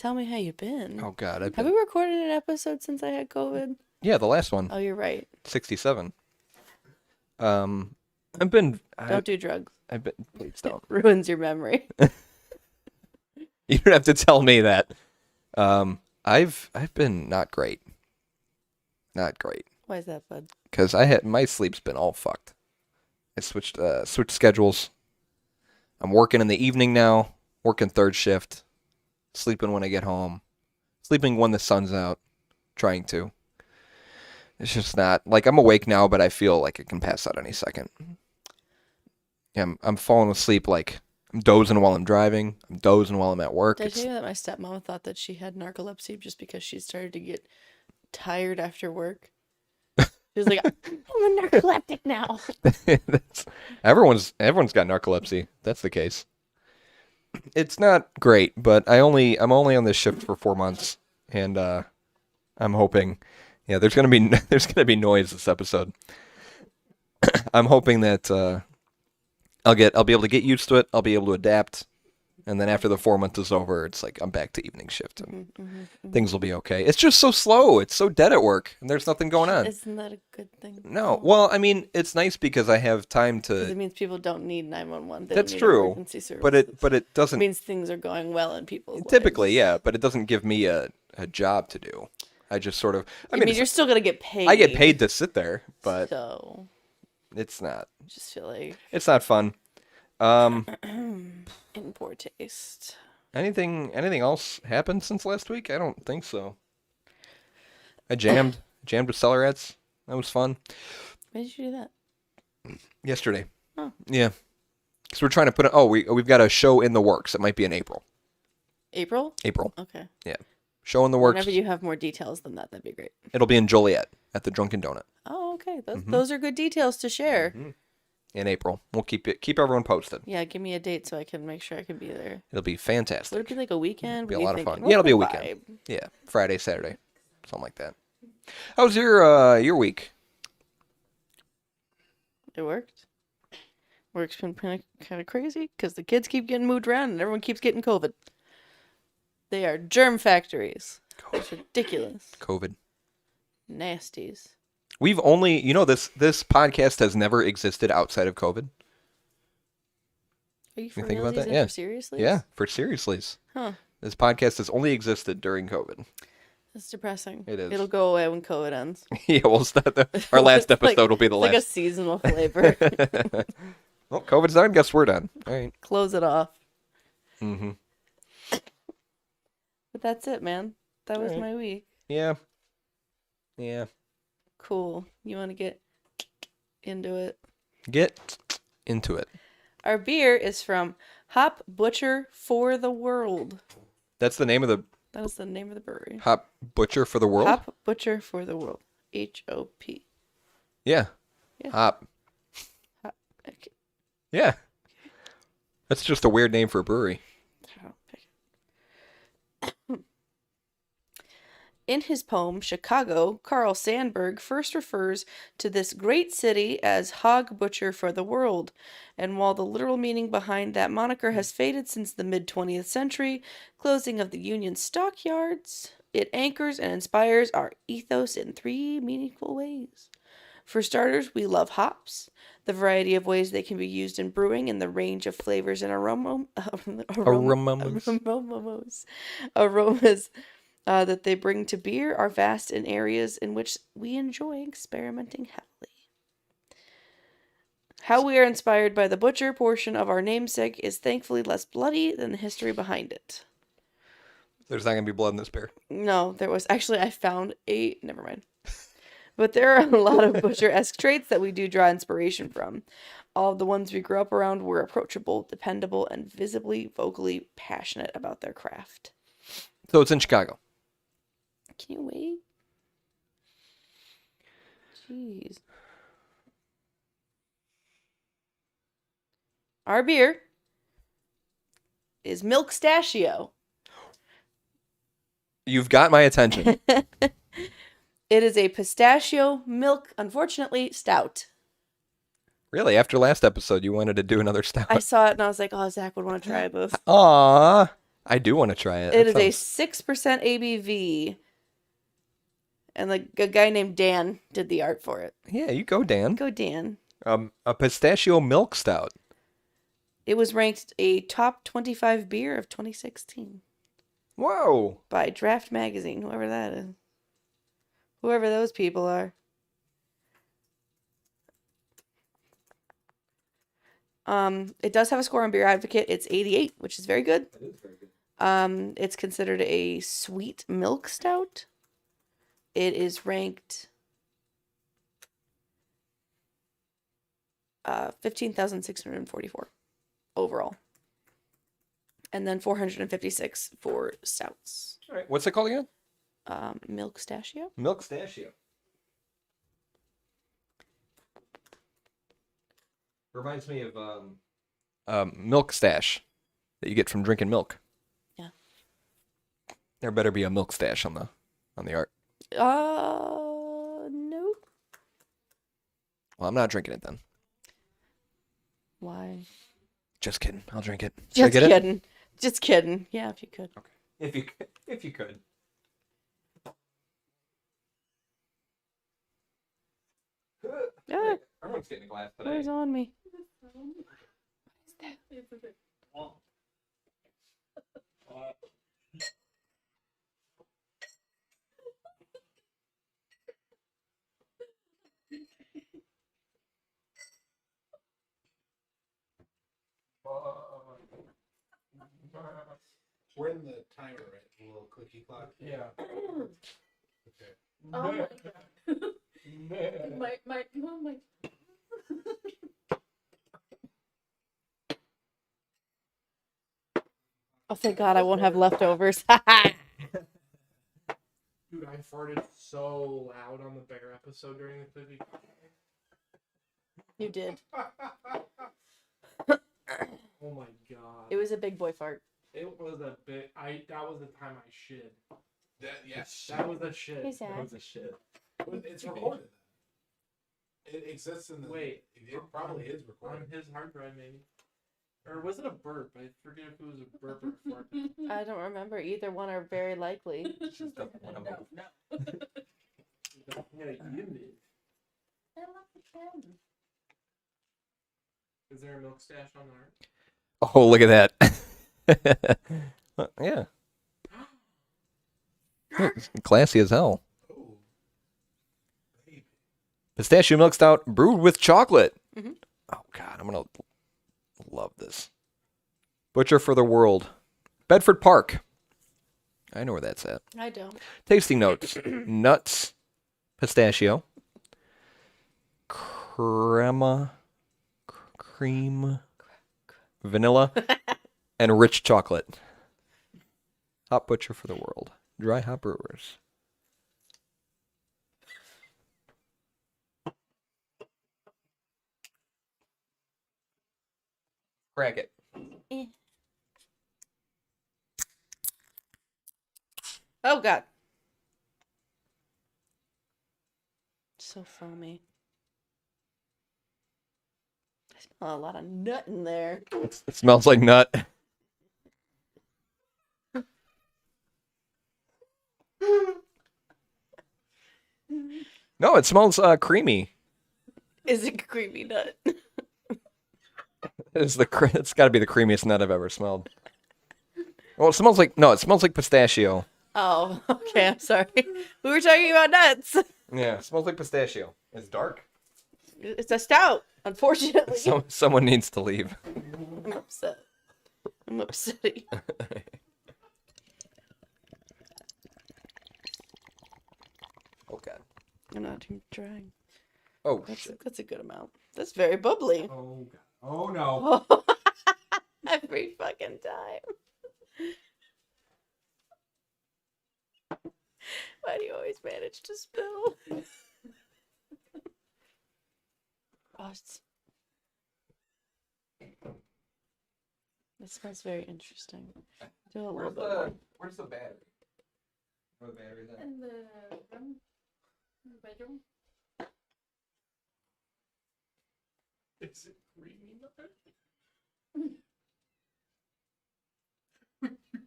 tell me how you've been. Oh, God. Have we recorded an episode since I had COVID? Yeah, the last one. Oh, you're right. 67. Don't do drugs. Please don't. Ruins your memory. You don't have to tell me that. I've been not great. Not great. Why is that, bud? Because my sleep's been all fucked. I switched schedules. I'm working in the evening now, working third shift, sleeping when I get home, sleeping when the sun's out, trying to. It's just not, like, I'm awake now, but I feel like I can pass out any second. Yeah, I'm falling asleep, like, I'm dozing while I'm driving, I'm dozing while I'm at work. Did I tell you that my stepmom thought that she had narcolepsy just because she started to get tired after work? She was like, I'm a narcoleptic now. Everyone's got narcolepsy. That's the case. It's not great, but I'm only on this shift for 4 months, and I'm hoping. Yeah, there's gonna be noise this episode. I'm hoping that I'll be able to get used to it. I'll be able to adapt, and then after the 4 months is over, it's like I'm back to evening shift, and things will be okay. It's just so slow. It's so dead at work, and there's nothing going on. Isn't that a good thing? No, well, I mean, it's nice because I have time to. Because it means people don't need 911. That's true, but it doesn't. It means things are going well in people's typically, lives. yeah, but it doesn't give me a job to do. I just sort of. I mean, you're still gonna get paid. I get paid to sit there, but so it's not. I just feel like it's not fun. In poor taste. Anything else happened since last week? I don't think so. I jammed with Cellarettes. That was fun. When did you do that? Yesterday. Oh. Yeah. Because we're trying to put we've got a show in the works. It might be in April. April? Okay. Yeah. Show in the works. Whenever you have more details than that, that'd be great. It'll be in Joliet at the Drunken Donut. Oh, okay. Those are good details to share. Mm-hmm. In April. We'll keep everyone posted. Yeah, give me a date so I can make sure I can be there. It'll be fantastic. Would it be like a weekend? It'll be a lot of fun. Yeah, it'll be a weekend. Yeah, Friday, Saturday, something like that. How was your week? It worked. Work's been kind of crazy because the kids keep getting moved around and everyone keeps getting COVID. They are germ factories. It's ridiculous. COVID. Nasties. We've only, this podcast has never existed outside of COVID. Are you for think about that? Yeah. For seriously? Yeah, for seriously. Huh. This podcast has only existed during COVID. That's depressing. It is. It'll go away when COVID ends. Yeah, we'll start our last episode will be the last. Like a seasonal flavor. Well, COVID's done. Guess we're done. All right. Close it off. Mm-hmm. But that's it, man. That was my week. Yeah. Yeah. Cool. You want to get into it? Get into it. Our beer is from Hop Butcher for the World. That's the name of the... That is the name of the brewery. Hop Butcher for the World? Hop Butcher for the World. H-O-P. Yeah. Hop. Okay. Yeah. That's just a weird name for a brewery. In his poem, Chicago, Carl Sandburg first refers to this great city as Hog Butcher for the World, and while the literal meaning behind that moniker has faded since the mid-20th century closing of the Union stockyards, it anchors and inspires our ethos in three meaningful ways. For starters, we love hops, the variety of ways they can be used in brewing, and the range of flavors and aromas that they bring to beer are vast in areas in which we enjoy experimenting heavily. How we are inspired by the butcher portion of our namesake is thankfully less bloody than the history behind it. There's not going to be blood in this beer. No, there was. Actually, I found never mind. But there are a lot of butcher-esque traits that we do draw inspiration from. All of the ones we grew up around were approachable, dependable, and visibly, vocally passionate about their craft. So it's in Chicago. Can you wait? Jeez. Our beer is Milkstachio. You've got my attention. It is a pistachio milk, unfortunately, stout. Really? After last episode, you wanted to do another stout? I saw it and I was like, oh, Zach would want to try this. Aww. I do want to try it. It That is a sounds... 6% ABV. And like a guy named Dan did the art for it. Yeah, you go, Dan. Go Dan. A pistachio milk stout. It was ranked a top 25 beer of 2016 Whoa. by Draft Magazine, whoever that is. Whoever those people are. It does have a score on Beer Advocate. It's 88, which is very good. That is very good. It's considered a sweet milk stout. It is ranked 15,644 overall. And then 456 for stouts. All right. What's it called again? Milkstachio. Milkstachio. Reminds me of milk stash that you get from drinking milk. Yeah. There better be a milk stash on the art. No. Well, I'm not drinking it then. Why? Just kidding. I'll drink it. Should I Just get kidding. Just kidding. Yeah, if you could. it? If you could. Ah, Everyone's getting a glass today. where's on me? We're in the timer, right? The little clicky clock. Yeah. Okay. Oh my god. my. Oh, thank God I won't have leftovers. Dude, I farted so loud on the bear episode during the cookie. You did. Oh my god. It was a big boy fart. It was a bit. That was the time I shit. Yes. That was a shit. Hey, Zach. That was a shit. It's recorded. It exists in the. Wait. It probably is On recorded. his hard drive, maybe. Or was it a burp? I forget if it was a burp or a fart. I don't remember. Either one are very likely. Just doesn't want to move. Yeah, you did. Is there a milk stash on there? Oh, look at that. Yeah. It's classy as hell. Oh, baby. Pistachio milk stout brewed with chocolate. Mhm. Oh, God. I'm going to love this. Butcher for the World. Bedford Park. I know where that's at. I don't. Tasting notes. Nuts. Pistachio. Crema. Cream. Vanilla. And rich chocolate. Hop Butcher for the World. Dry Hop Brewers. Crack it. Oh, God. So foamy. I smell a lot of nut in there. It smells like nut. No, it smells creamy. Is it creamy nut? It's got to be the creamiest nut I've ever smelled. Well, it smells like pistachio. Oh, okay. I'm sorry. We were talking about nuts. Yeah, it smells like pistachio. It's dark. It's a stout, unfortunately. Someone needs to leave. I'm upset. I'm upsetting. Oh, God. I'm not even trying. Oh, That's shit. that's a good amount. That's very bubbly. Oh god. Oh no. Every fucking time. Why do you always manage to spill? Oh, it smells very interesting. Do a little bit more. Where's the battery? Where the battery's at? In the bedroom. Is it creamy nut?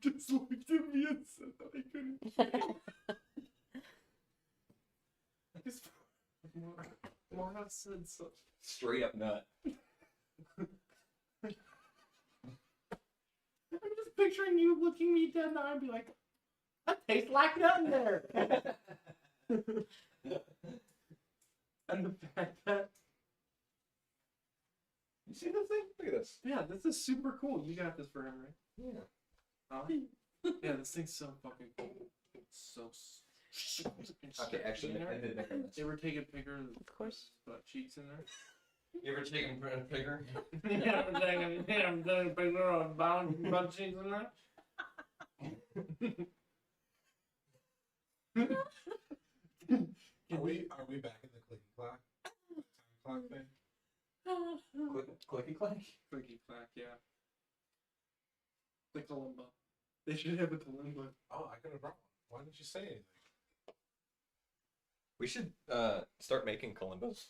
You just looked at me and said that I couldn't say. Mara said so. Straight up nut. I'm just picturing you looking me dead in the eye and be like, that tastes like nothing there. And the fact that, You see this thing? Look at this. yeah, this is super cool. You got this for him, right? Yeah. Yeah, this thing's so fucking cool. It's so. Okay, actually, I did make this. You ever take a picture Of course. butt cheeks in there? You ever taken a picture? Yeah, I'm taking a picture of butt cheeks in there. Are we back in the clicky clock? Time clock thing? Clicky clack? Clicky clack, yeah. The kalimba. They should have a kalimba. Oh, I could have brought one. Why didn't you say anything? We should start making kalimbas.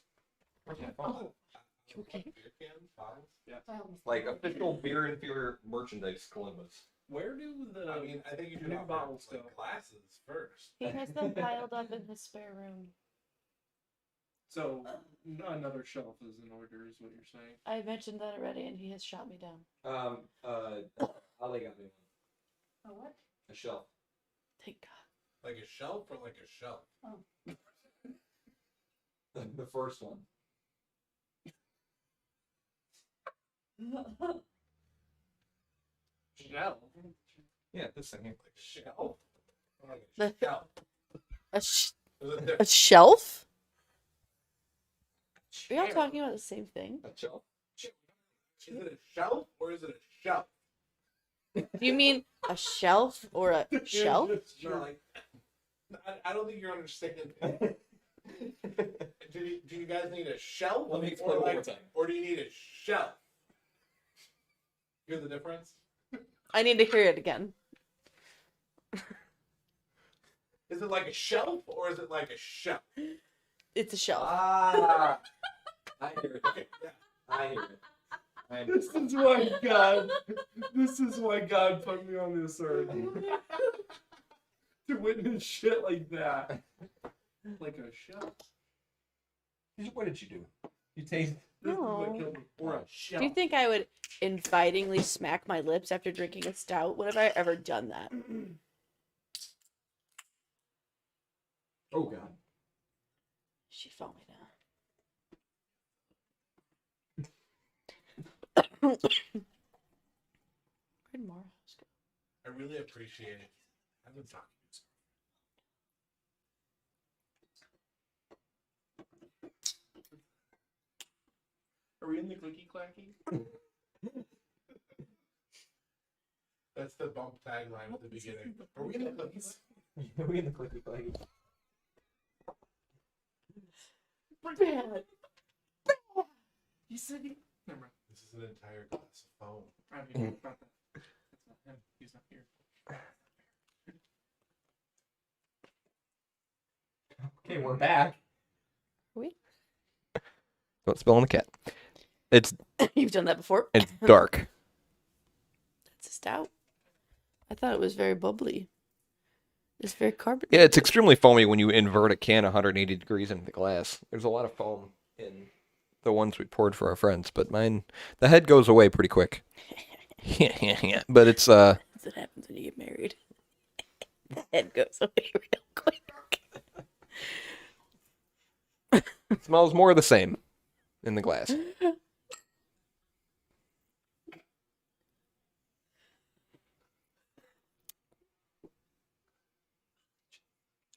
Yeah. Oh, Okay. beer can bottles. Yeah. Like official beer and beer merchandise kalimbas. Where do the I mean, I think you should new offer bottles like go? glasses first. He has them piled up in his spare room. So another shelf is in order, is what you're saying. I mentioned that already, and he has shot me down. Ali got me A what? a shelf. Thank God. Like a shelf or like a shelf? The first one. Shell. Yeah, this thing here. Like a shelf? Or like The- a shelf? There's a A difference. shelf? Are y'all talking about the same thing? A shelf. Is it a shelf or is it a shelf? Do you mean a shelf or a shelf? No, like, I don't think you're understanding. Do you guys need a shelf? Let me explain or one like, more time. Or do you need a shelf? Hear the difference? I need to hear it again. Is it like a shelf or is it like a shelf? It's a shelf. Ah, I hear it. Okay, yeah. I hear it. This is why God. This is why God put me on this earth to witness shit like that. Like a shelf. What did you do? You taste. This is what No. killed me. Or a shelf. Do you think I would invitingly smack my lips after drinking a stout? When have I ever done that? Oh God. She fell me down. Where'd Mara go? I really appreciate it. I've been talking to Are we in the clicky clacky? That's the bump tagline at the beginning. Are we in the cookies? Are we in the clicky clacky? Bad. You said he. Never mind. This is an entire glass of foam. I don't even know about that. That's not him. He's not here. Okay, we're back. We? Don't spill on the cat. It's You've done that before. it's dark. That's a stout. I thought it was very bubbly. It's very carbonated. Yeah, it's extremely foamy when you invert a can 180 degrees into the glass. There's a lot of foam in the ones we poured for our friends, but mine, the head goes away pretty quick. Yeah. But it's That's what happens when you get married. The head goes away real quick. it smells more the same in the glass.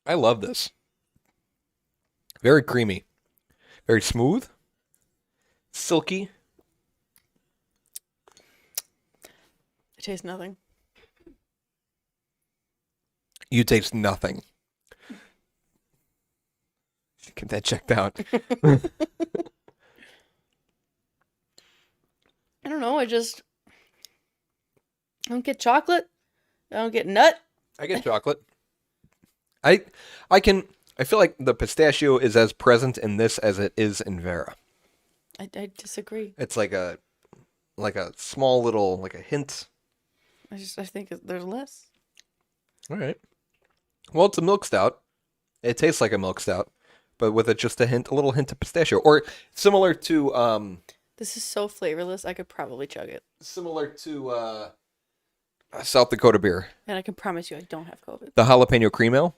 I love this. Very creamy. Very smooth. Silky. I taste nothing. You taste nothing. Get that checked out. I don't know. I don't get chocolate. I don't get nut. I get chocolate. I feel like the pistachio is as present in this as it is in Vera. I disagree. It's like a small little, like a hint I think there's less. All right. Well, it's a milk stout. It tastes like a milk stout, but with just a little hint of pistachio, or similar to This is so flavorless. I could probably chug it, South Dakota beer, and I can promise you, I don't have COVID. the jalapeno cream ale.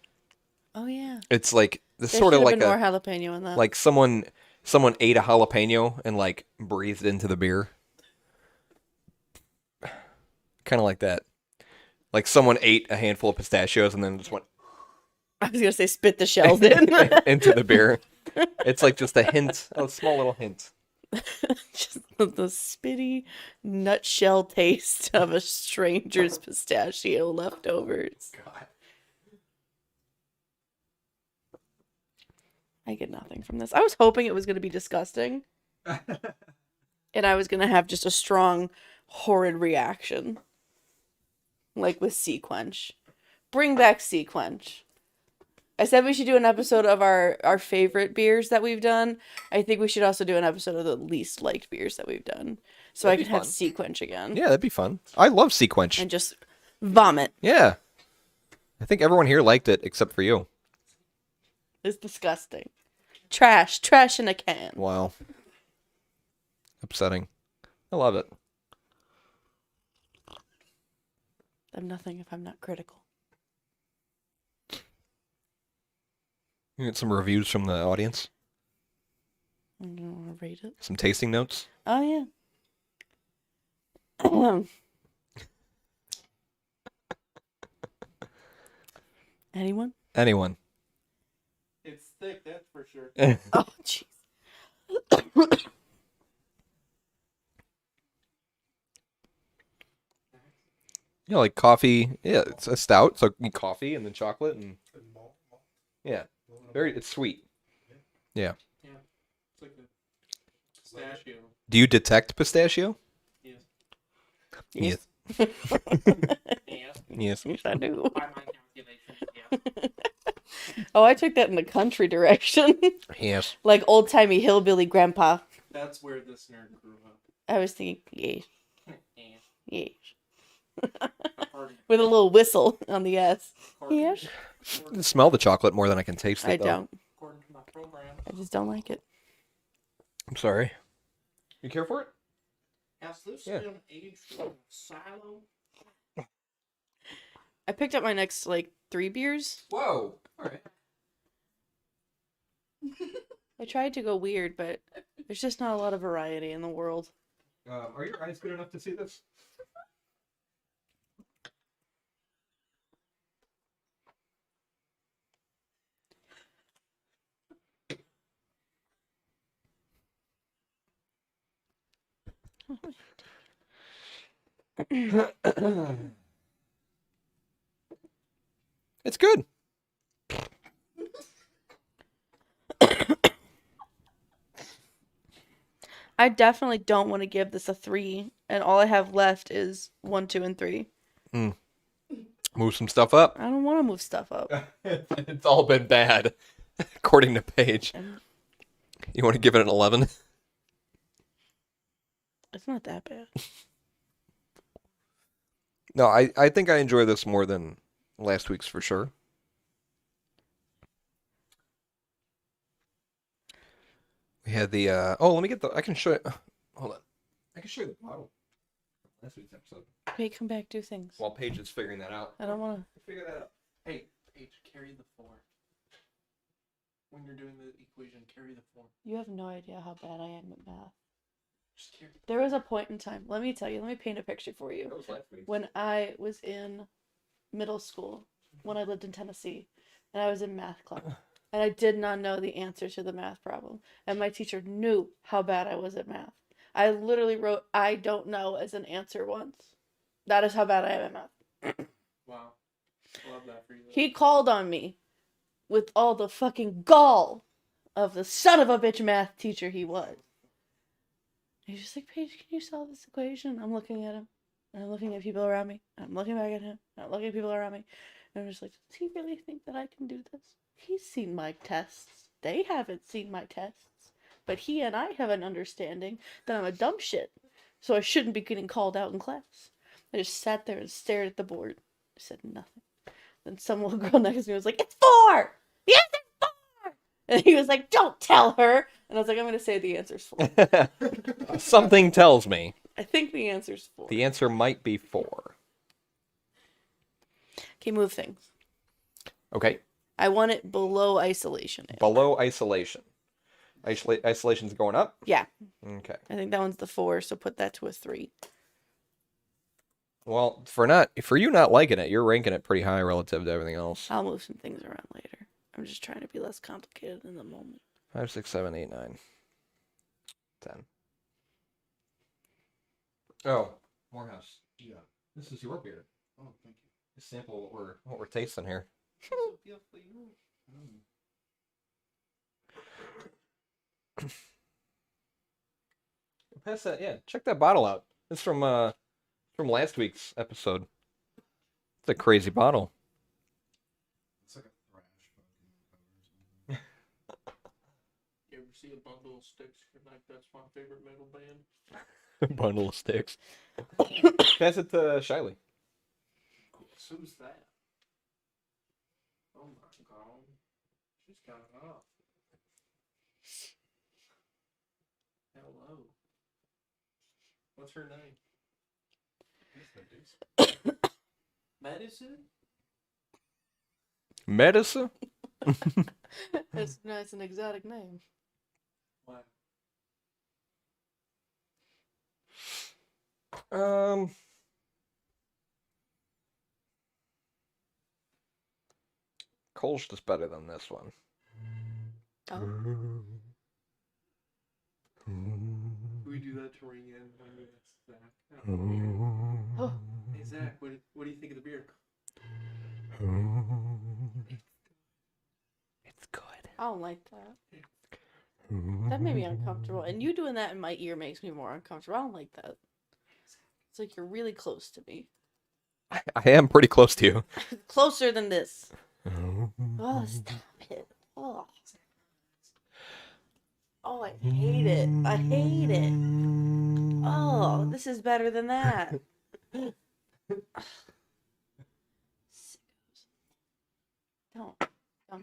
Oh yeah. It's like this There sort of should have like been more a jalapeno in that. like someone ate a jalapeno and like breathed into the beer. Kind of like that. Like someone ate a handful of pistachios and then just went I was gonna say spit the shells in. into the beer. It's like just a small little hint. Just the spitty nutshell taste of a stranger's pistachio leftovers. God. I get nothing from this. I was hoping it was going to be disgusting. And I was going to have just a strong, horrid reaction. Like with Sea Quench. Bring back Sea Quench. I said we should do an episode of our favorite beers that we've done. I think we should also do an episode of the least liked beers that we've done. So That'd I be can have fun. Sea Quench again. Yeah, that'd be fun. I love Sea Quench. And just vomit. Yeah. I think everyone here liked it except for you. It's disgusting. Trash in a can. Wow. Upsetting. I love it. I'm nothing if I'm not critical. You get some reviews from the audience, I don't want to rate it. some tasting notes. Oh, yeah. Anyone? Anyone? It's thick, that's for sure. Oh, jeez. Yeah, like coffee. Yeah, it's a stout, so coffee and then chocolate and And malt. yeah, it's sweet. Yeah. Yeah. It's like a pistachio. Do you detect pistachio? Yes. Yes. Yes. Yes. Yes, I do. By my calculations, yeah. Oh, I took that in the country direction. Yes. Like old-timey hillbilly grandpa. That's where this nerd grew up. I was thinking, yes, Yeah. yes. According, With a little whistle on the S. according, Yes. I can smell the chocolate more than I can taste it. I though. don't. according to my program, I just don't like it. I'm sorry. You care for it? has this Yeah. been aged in a silo? I picked up my next, 3 beers. Whoa. All right. I tried to go weird, but there's just not a lot of variety in the world. Are your eyes good enough to see this? It's good. I definitely don't want to give this a 3, and all I have left is 1, 2, and 3. Move some stuff up. I don't want to move stuff up. It's all been bad, according to Paige. You want to give it an 11? It's not that bad. No, I think I enjoy this more than last week's for sure. We had the let me get I can show you. Hold on. I can show you the bottle. Last week's episode. Wait, come back, do things. While Paige is figuring that out. I don't want to. Figure that out. Hey, Paige, carry the 4. When you're doing the equation, carry the 4. You have no idea how bad I am at math. Just carry the There was a point in time, let me tell you, let me paint a picture for you. That was last week. When I was in middle school, when I lived in Tennessee, and I was in math class, and I did not know the answer to the math problem, and my teacher knew how bad I was at math. I literally wrote, I don't know as an answer once. That is how bad I am at math. Wow. Love that for you. He called on me with all the fucking gall of the son of a bitch math teacher he was. He's just like, Paige, can you solve this equation? I'm looking at him. And I'm looking at people around me. I'm looking back at him. I'm looking at people around me. And I'm just like, does he really think that I can do this? He's seen my tests. They haven't seen my tests. But he and I have an understanding that I'm a dumb shit. So I shouldn't be getting called out in class. I just sat there and stared at the board. I said nothing. Then some little girl next to me was like, "It's 4! The answer's 4!" And he was like, "Don't tell her." And I was like, "I'm going to say the answer's 4." Something tells me I think the answer's 4. the answer might be 4. Okay, move things. Okay. I want it below isolation. Below isolation. Isolation's going up? Yeah. Okay. I think that one's the 4, so put that to a 3. Well, for you not liking it, you're ranking it pretty high relative to everything else. I'll move some things around later. I'm just trying to be less complicated in the moment. 5, 6, 7, 8, 9, 10. Oh, Morehouse. Yeah. This is your beer. Oh, thank you. Just sample what we're tasting here. Pass that, yeah. Check that bottle out. It's from last week's episode. It's a crazy bottle. It's like a thrash fucking cover or something. You ever see a bundle of sticks? You're like, that's my favorite metal band. Bundle of sticks. Pass it to Shiley. Who's that? Oh my god. She's got it off. Hello. What's her name? Medicine? Medicine? That's an exotic name. Wow. Cole's just better than this one. Oh. Can we do that to ring in when we ask Zach? Oh. Hey Zach, what do you think of the beer? It's good. I don't like that. That made me uncomfortable. And you doing that in my ear makes me more uncomfortable. I don't like that. It's like you're really close to me. I am pretty close to you. Closer than this. Oh, stop it. Oh. Oh, I hate it. I hate it. Oh, this is better than that. Don't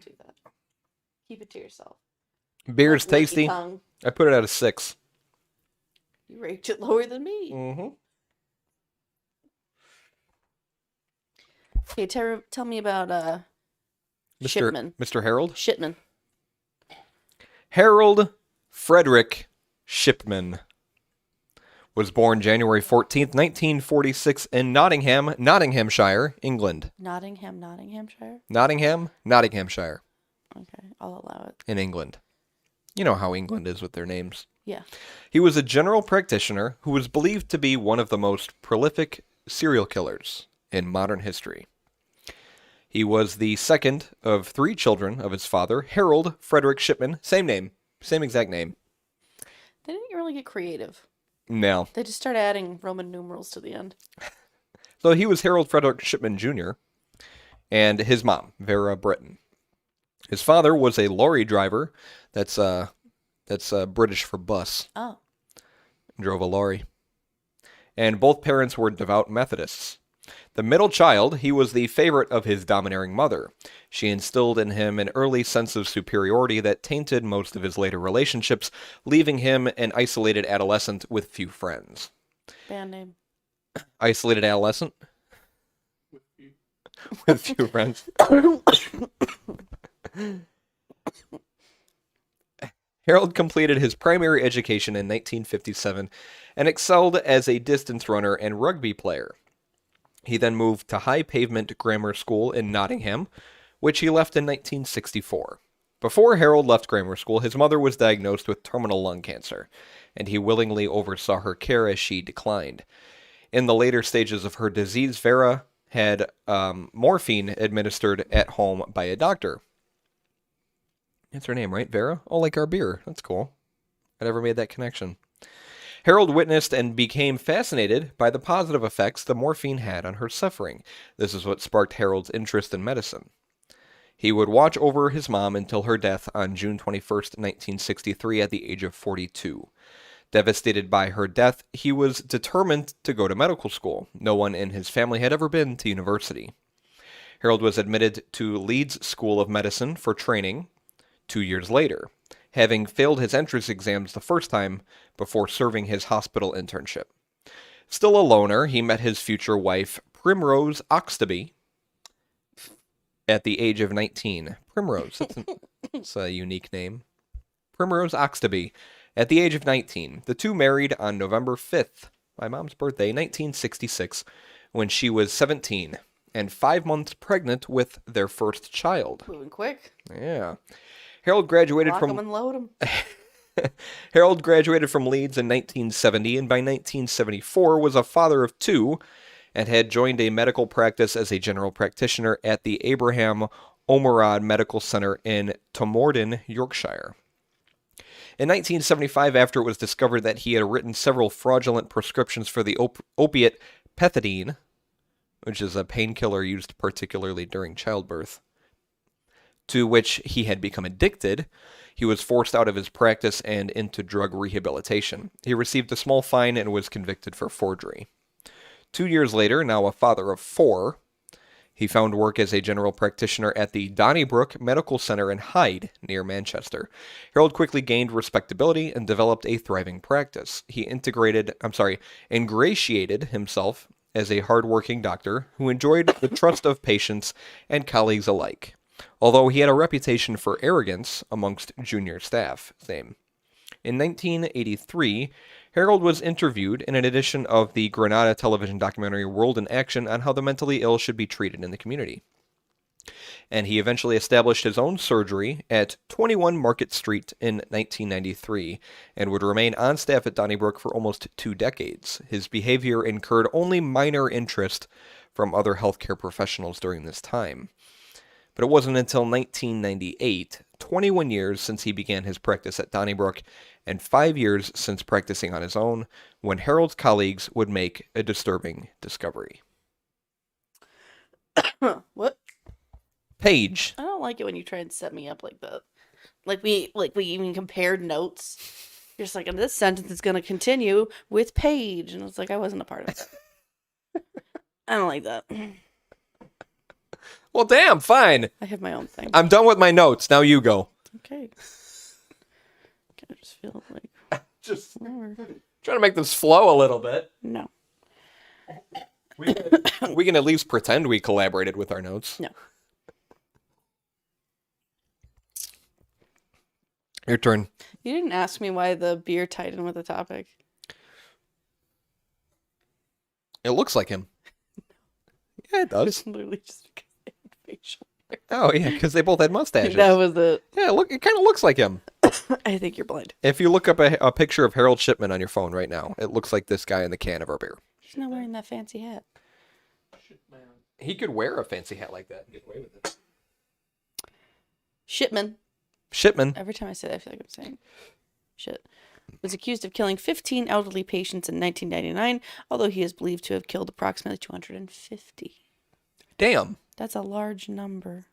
do that. Keep it to yourself. Beer's Like, lick your tasty. tongue. I put it at a 6. You rated it lower than me. Mm-hmm. Okay, tell me about Shipman. Mr. Harold? Shipman. Harold Frederick Shipman was born January 14th, 1946 in Nottingham, Nottinghamshire, England. Nottinghamshire? Nottinghamshire Okay, I'll allow it. in England. You know how England is with their names. Yeah. He was a general practitioner who was believed to be one of the most prolific serial killers in modern history. He was the second of 3 children of his father, Harold Frederick Shipman. Same name. Same exact name. They didn't really get creative. No. They just started adding Roman numerals to the end. So he was Harold Frederick Shipman Jr. and his mom, Vera Britton. His father was a lorry driver. That's British for bus. Oh. Drove a lorry. And both parents were devout Methodists. The middle child, he was the favorite of his domineering mother. She instilled in him an early sense of superiority that tainted most of his later relationships, leaving him an isolated adolescent with few friends. Band name. Isolated adolescent? With you. With few friends. Harold completed his primary education in 1957 and excelled as a distance runner and rugby player. He then moved to High Pavement Grammar School in Nottingham, which he left in 1964. Before Harold left grammar school, his mother was diagnosed with terminal lung cancer, and he willingly oversaw her care as she declined. In the later stages of her disease, Vera had morphine administered at home by a doctor. That's her name, right? Vera? Oh, like our beer. That's cool. I never made that connection. Harold witnessed and became fascinated by the positive effects the morphine had on her suffering. This is what sparked Harold's interest in medicine. He would watch over his mom until her death on June 21st, 1963, at the age of 42. Devastated by her death, he was determined to go to medical school. No one in his family had ever been to university. Harold was admitted to Leeds School of Medicine for training 2 years later, having failed his entrance exams the first time before serving his hospital internship. Still a loner, he met his future wife, Primrose Oxtoby, at the age of 19. Primrose, that's a unique name. Primrose Oxtoby, at the age of 19. The two married on November 5th, my mom's birthday, 1966, when she was 17, and 5 months pregnant with their first child. Moving quick. Yeah. Harold graduated Lock from 'em and load 'em. Harold graduated from Leeds in 1970, and by 1974 was a father of two, and had joined a medical practice as a general practitioner at the Abraham Ormerod Medical Center in Tomorden, Yorkshire. In 1975, after it was discovered that he had written several fraudulent prescriptions for the opiate pethidine, which is a painkiller used particularly during childbirth, to which he had become addicted, he was forced out of his practice and into drug rehabilitation. He received a small fine and was convicted for forgery. 2 years later, now a father of four, he found work as a general practitioner at the Donnybrook Medical Center in Hyde, near Manchester. Harold quickly gained respectability and developed a thriving practice. He ingratiated himself as a hard-working doctor who enjoyed the trust of patients and colleagues alike, although he had a reputation for arrogance amongst junior staff. Same. In 1983, Harold was interviewed in an edition of the Granada television documentary World in Action on how the mentally ill should be treated in the community. And he eventually established his own surgery at 21 Market Street in 1993 and would remain on staff at Donnybrook for almost 2 decades. His behavior incurred only minor interest from other healthcare professionals during this time. But it wasn't until 1998, 21 years since he began his practice at Donnybrook, and 5 years since practicing on his own, when Harold's colleagues would make a disturbing discovery. What? Paige. I don't like it when you try and set me up like that. Like we even compared notes. You're just like, and this sentence is going to continue with Paige, and it's like I wasn't a part of that. I don't like that. Well, damn, fine. I have my own thing. I'm done with my notes. Now you go. Okay. I just feel like Just whatever. trying to make this flow a little bit. No. We can at least pretend we collaborated with our notes. No. Your turn. You didn't ask me why the beer tied in with the topic. It looks like him. Yeah, it does. It's literally just because they had facial hair. Oh, yeah, because they both had mustaches. That was it. Yeah, look, it kind of looks like him. I think you're blind. If you look up a picture of Harold Shipman on your phone right now, it looks like this guy in the can of our beer. He's not wearing that fancy hat. He could wear a fancy hat like that and get away with it. Shipman. Shipman. Every time I say that, I feel like I'm saying shit. Was accused of killing 15 elderly patients in 1999, although he is believed to have killed approximately 250. Damn. That's a large number.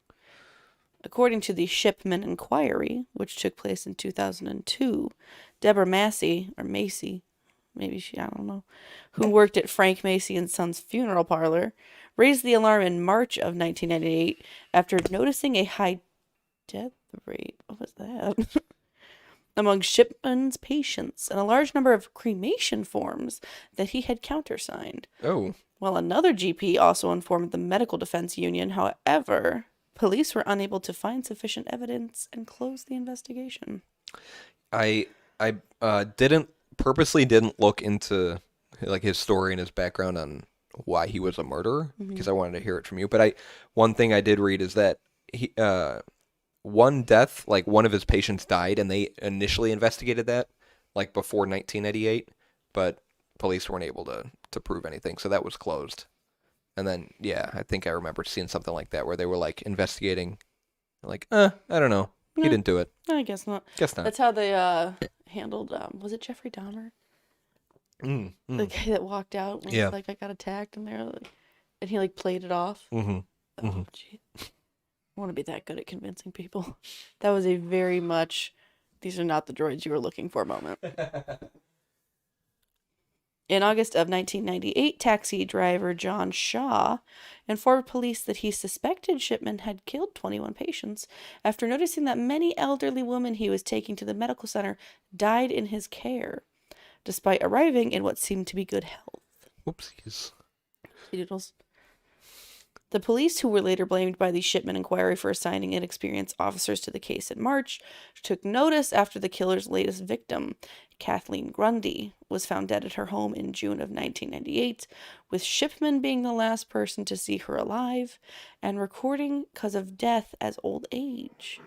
According to the Shipman Inquiry, which took place in 2002, Deborah Massey, or Macy, maybe she, I don't know, who worked at Frank Macy and Sons funeral parlor, raised the alarm in March of 1998 after noticing a high death rate. What was that? Among Shipman's patients and a large number of cremation forms that he had countersigned. Oh. While another GP also informed the Medical Defense Union, however, police were unable to find sufficient evidence and close the investigation. I purposely didn't look into like his story and his background on why he was a murderer because I wanted to hear it from you. But one thing I did read is that he one death, like one of his patients died, and they initially investigated that like before 1998, but police weren't able to prove anything, so that was closed. And then, yeah, I think I remember seeing something like that where they were like investigating, like, I don't know, he didn't do it. I guess not. Guess not. That's how they handled. Was it Jeffrey Dahmer? The guy that walked out when Yeah. like I got attacked, and they're like, and he like played it off. Mm-hmm. Oh, gee. I want to be that good at convincing people. That was a very much, these are not the droids you were looking for moment. In August of 1998, taxi driver John Shaw informed police that he suspected Shipman had killed 21 patients after noticing that many elderly women he was taking to the medical center died in his care, despite arriving in what seemed to be good health. Whoopsies. Doodles. The police, who were later blamed by the Shipman inquiry for assigning inexperienced officers to the case in March, took notice after the killer's latest victim, Kathleen Grundy, was found dead at her home in June of 1998, with Shipman being the last person to see her alive and recording cause of death as old age.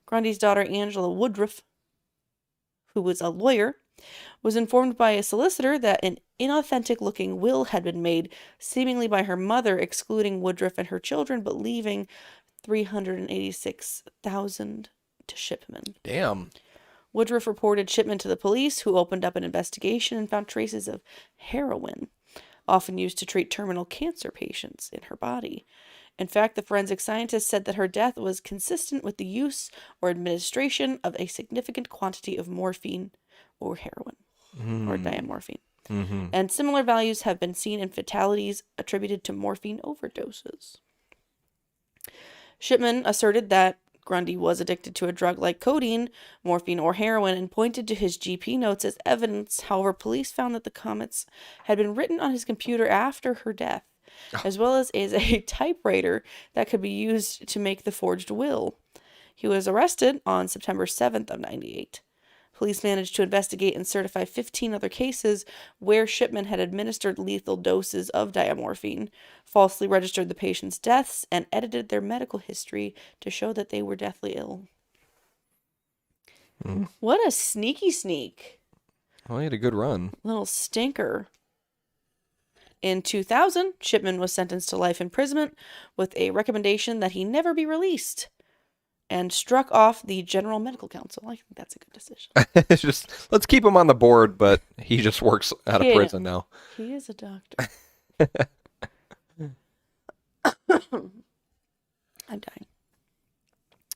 Grundy's daughter, Angela Woodruff, who was a lawyer, was informed by a solicitor that an inauthentic-looking will had been made, seemingly by her mother, excluding Woodruff and her children, but leaving $386,000 to Shipman. Damn. Woodruff reported Shipman to the police, who opened up an investigation and found traces of heroin, often used to treat terminal cancer patients, in her body. In fact, the forensic scientist said that her death was consistent with the use or administration of a significant quantity of morphine or heroin, or diamorphine. Mm-hmm. And similar values have been seen in fatalities attributed to morphine overdoses. Shipman asserted that Grundy was addicted to a drug like codeine, morphine, or heroin, and pointed to his GP notes as evidence. However, police found that the comments had been written on his computer after her death, as well as a typewriter that could be used to make the forged will. He was arrested on September 7th of 98. Police managed to investigate and certify 15 other cases where Shipman had administered lethal doses of diamorphine, falsely registered the patient's deaths, and edited their medical history to show that they were deathly ill. What a sneaky sneak. Well, he had a good run. Little stinker. In 2000, Shipman was sentenced to life imprisonment with a recommendation that he never be released, and struck off the General Medical Council. I think that's a good decision. It's just, let's keep him on the board, but he just works out of Yeah. prison now. He is a doctor. I'm dying.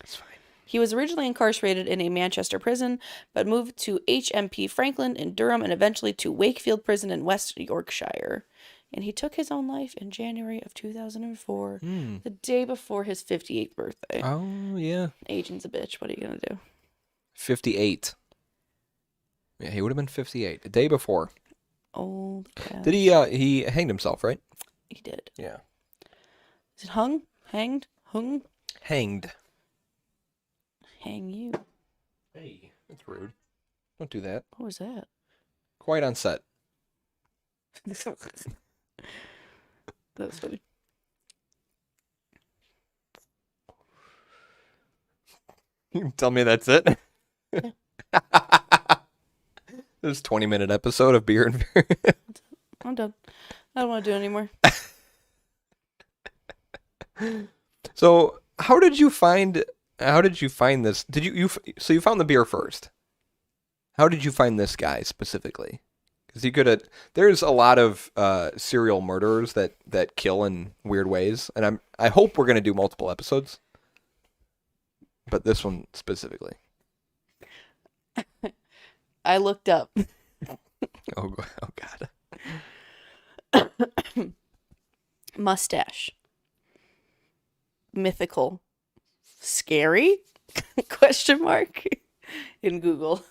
It's fine. He was originally incarcerated in a Manchester prison, but moved to HMP Franklin in Durham and eventually to Wakefield Prison in West Yorkshire. And he took his own life in January of 2004, the day before his 58th birthday. Oh, yeah. Aging's a bitch. What are you going to do? 58. Yeah, he would have been 58. The day before. Old cat. Did he hanged himself, right? He did. Yeah. Is it hung? Hanged? Hung? Hanged. Hang you. Hey, that's rude. Don't do that. What was that? Quiet on set. That's funny. You tell me that's it? Yeah. This is a 20-minute episode of Beer and Beer. I'm done. I don't want to do it anymore. So, how did you find this? Did so you found the beer first? How did you find this guy specifically? Because you could have. There's a lot of serial murderers that kill in weird ways, and I hope we're gonna do multiple episodes. But this one specifically. I looked up. Oh God. Mustache. Mythical. Scary? Question mark. In Google.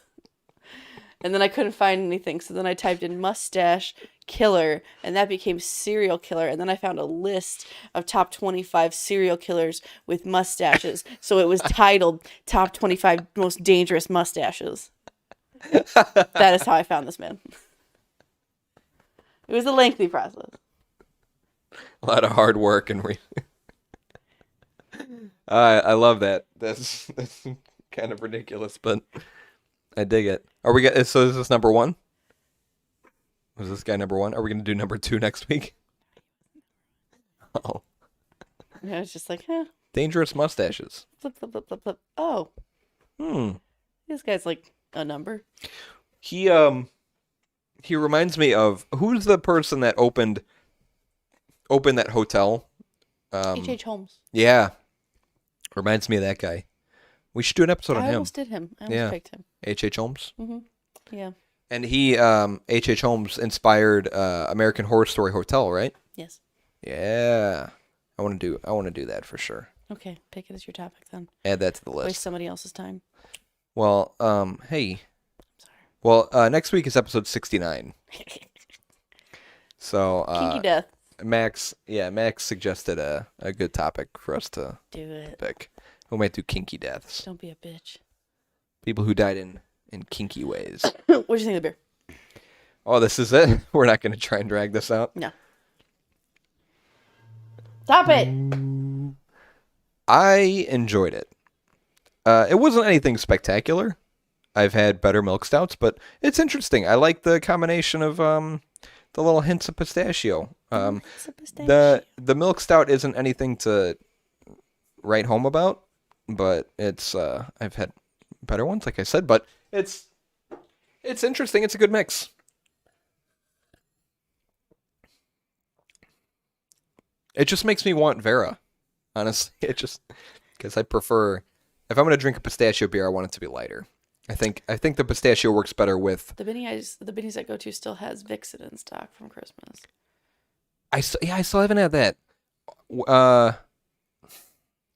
And then I couldn't find anything, so then I typed in mustache killer, and that became serial killer, and then I found a list of top 25 serial killers with mustaches, so it was titled top 25 most dangerous mustaches. That is how I found this man. It was a lengthy process. A lot of hard work and I love that. That's kind of ridiculous, but I dig it. So is this number one? Was this guy number one? Are we going to do number two next week? Oh. And I was just like, Dangerous mustaches. flip, flip, flip, flip, flip. Oh, this guy's like a number. He reminds me of, who's the person that opened that hotel? H.H. Holmes. Yeah. Reminds me of that guy. We should do an episode on I him. almost did him. I almost picked him. H.H. Holmes. Mm-hmm. Yeah. And he, H.H. Holmes, inspired American Horror Story Hotel, right? Yes. Yeah. I want to do that for sure. Okay, pick it as your topic then. Add that to the Waste list. somebody else's time. Well, hey. Sorry. Well, next week is episode 69. So, Kinky death. Max suggested a good topic for us to Do it. pick. We might do kinky deaths. Don't be a bitch. People who died in kinky ways. What do you think of the beer? Oh, this is it? We're not going to try and drag this out? No. Stop it! I enjoyed it. It wasn't anything spectacular. I've had better milk stouts, but it's interesting. I like the combination of the little hints of pistachio. It's a pistachio. The milk stout isn't anything to write home about, but it's I've had better ones, like I said, but it's interesting. It's a good mix. It just makes me want Vera, honestly. It just because I prefer if I'm gonna drink a pistachio beer, I want it to be lighter. I think the pistachio works better with. The Benny's I go to still has Vixen in stock from Christmas. I still haven't had that. All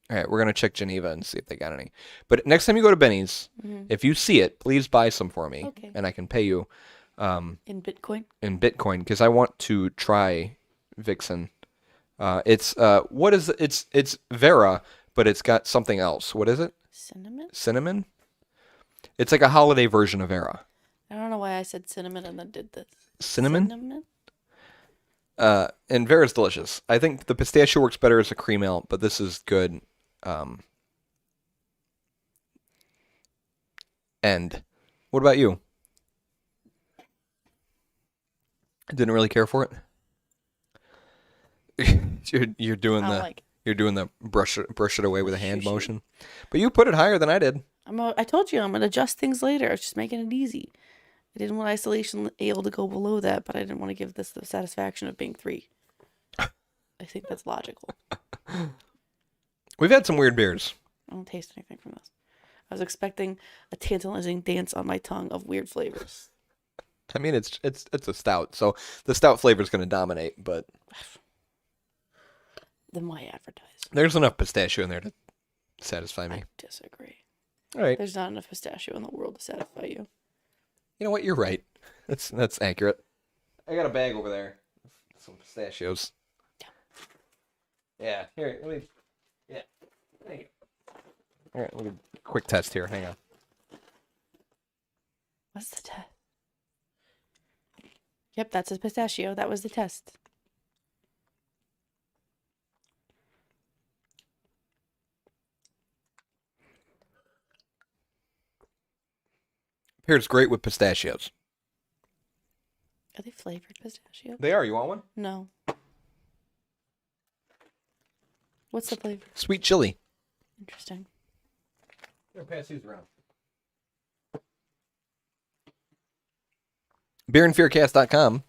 right, we're gonna check Geneva and see if they got any. But next time you go to Benny's, if you see it, please buy some for me, Okay. and I can pay you In Bitcoin? in Bitcoin because I want to try Vixen. It's what is it? It's Vera, but it's got something else. What is it? Cinnamon? Cinnamon? It's like a holiday version of Vera. I don't know why I said cinnamon and then did this. Cinnamon? Cinnamon? And Vera's delicious. I think the pistachio works better as a cream ale, but this is good. And what about you? Didn't really care for it. You're doing I the don't like it. you're doing the brush it away with a hand motion, but you put it higher than I did. I told you I'm gonna adjust things later. I was just making it easy. I didn't want isolation able to go below that, but I didn't want to give this the satisfaction of being 3. I think that's logical. We've had some weird beers. I don't taste anything from this. I was expecting a tantalizing dance on my tongue of weird flavors. I mean, it's a stout, so the stout flavor is going to dominate, but Then why advertise? there's enough pistachio in there to satisfy me. I disagree. All right. There's not enough pistachio in the world to satisfy you. You know what? You're right. That's accurate. I got a bag over there. Some pistachios. Yeah. Here, let me. Yeah. Thank you. All right. Let me quick test here. Hang on. What's the test? Yep, that's a pistachio. That was the test. Pairs great with pistachios. Are they flavored pistachio? They are. You want one? No. What's the flavor? Sweet chili. Interesting. Here, pass these around. Beerandfearcast.com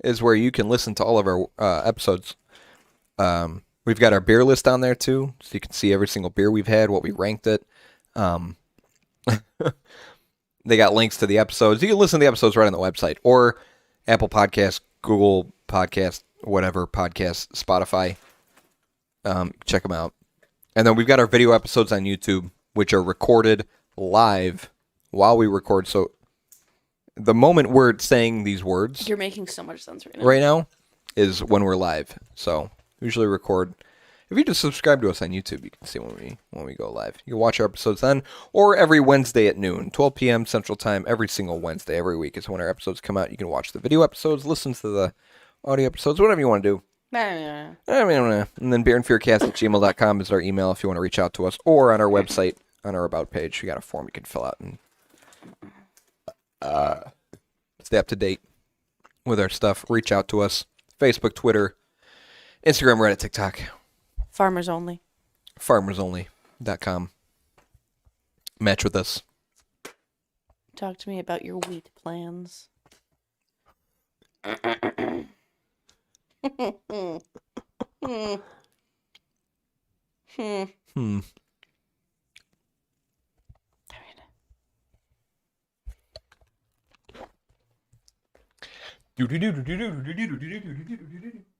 is where you can listen to all of our episodes. We've got our beer list on there too, so you can see every single beer we've had, what we ranked it. They got links to the episodes. You can listen to the episodes right on the website or Apple Podcasts, Google Podcasts, whatever podcast, Spotify. Check them out. And then we've got our video episodes on YouTube, which are recorded live while we record. So the moment we're saying these words You're making so much sense right now. right now is when we're live. So usually record. If you just subscribe to us on YouTube, you can see when we go live. You can watch our episodes then, or every Wednesday at noon, 12 p.m. Central Time, every single Wednesday, every week is when our episodes come out. You can watch the video episodes, listen to the audio episodes, whatever you want to do. And then beerandfearcast@gmail.com is our email if you want to reach out to us, or on our website, on our About page, we got a form you can fill out and stay up to date with our stuff. Reach out to us. Facebook, Twitter, Instagram, Reddit, TikTok. Farmers only. FarmersOnly.com. Match with us. Talk to me about your wheat plans. Do-do-do-do-do-do-do-do-do-do-do-do-do-do-do.